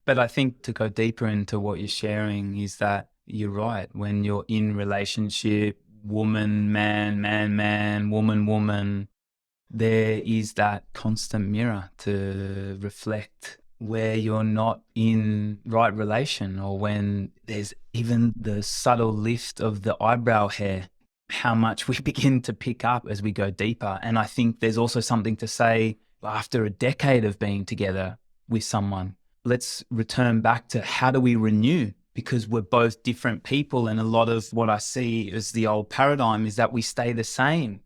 But I think to go deeper into what you're sharing is that you're right. When you're in relationship, woman, man, man, man, woman, woman, there is that constant mirror to reflect where you're not in right relation, or when there's even the subtle lift of the eyebrow hair, how much we begin to pick up as we go deeper. And I think there's also something to say after a decade of being together with someone, let's return back to how do we renew? Because we're both different people. And a lot of what I see as the old paradigm is that we stay the same.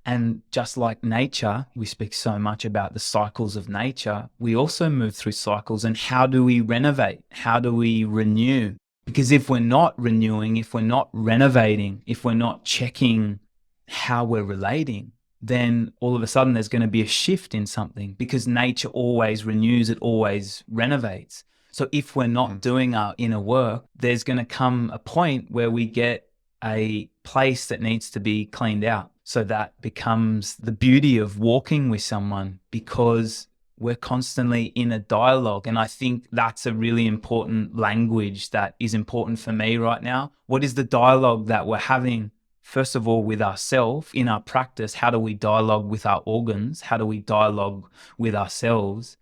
And just like nature, we speak so much about the cycles of nature. We also move through cycles. And how do we renovate? How do we renew? Because if we're not renewing, if we're not renovating, if we're not checking how we're relating, then all of a sudden there's going to be a shift in something, because nature always renews, it always renovates. So if we're not doing our inner work, there's going to come a point where we get a place that needs to be cleaned out. So that becomes the beauty of walking with someone, because we're constantly in a dialogue. And I think that's a really important language that is important for me right now. What is the dialogue that we're having? First of all, with ourselves in our practice. How do we dialogue with our organs? How do we dialogue with ourselves?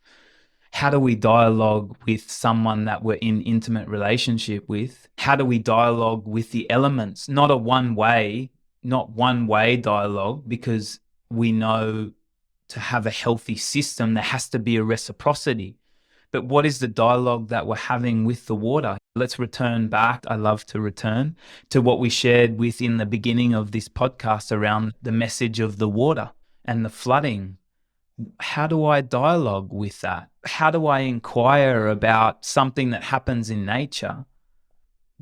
How do we dialogue with someone that we're in intimate relationship with? How do we dialogue with the elements? Not one way dialogue, because we know to have a healthy system, there has to be a reciprocity. But what is the dialogue that we're having with the water? Let's return back. I love to return to what we shared within the beginning of this podcast around the message of the water and the flooding. How do I dialogue with that? How do I inquire about something that happens in nature?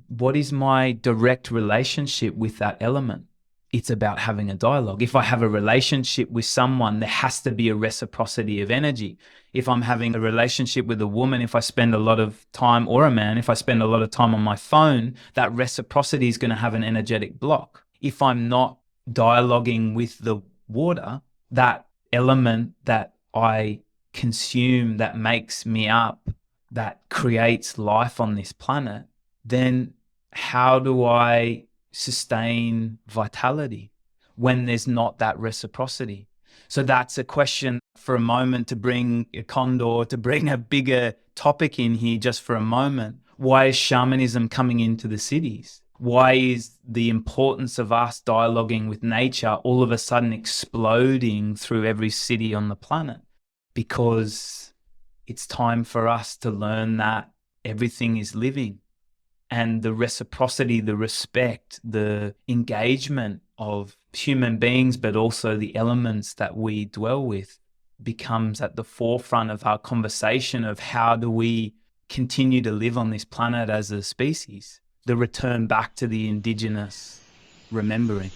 What is my direct relationship with that element? It's about having a dialogue. If I have a relationship with someone, there has to be a reciprocity of energy. If I'm having a relationship with a woman, if I spend a lot of time, or a man, if I spend a lot of time on my phone, that reciprocity is going to have an energetic block. If I'm not dialoguing with the water, that element that I consume, that makes me up, that creates life on this planet, then how do I sustain vitality when there's not that reciprocity? So that's a question for a moment, to bring a condor, to bring a bigger topic in here just for a moment. Why is shamanism coming into the cities? Why is the importance of us dialoguing with nature all of a sudden exploding through every city on the planet? Because it's time for us to learn that everything is living. And the reciprocity, the respect, the engagement of human beings, but also the elements that we dwell with, becomes at the forefront of our conversation of how do we continue to live on this planet as a species. The return back to the indigenous remembering.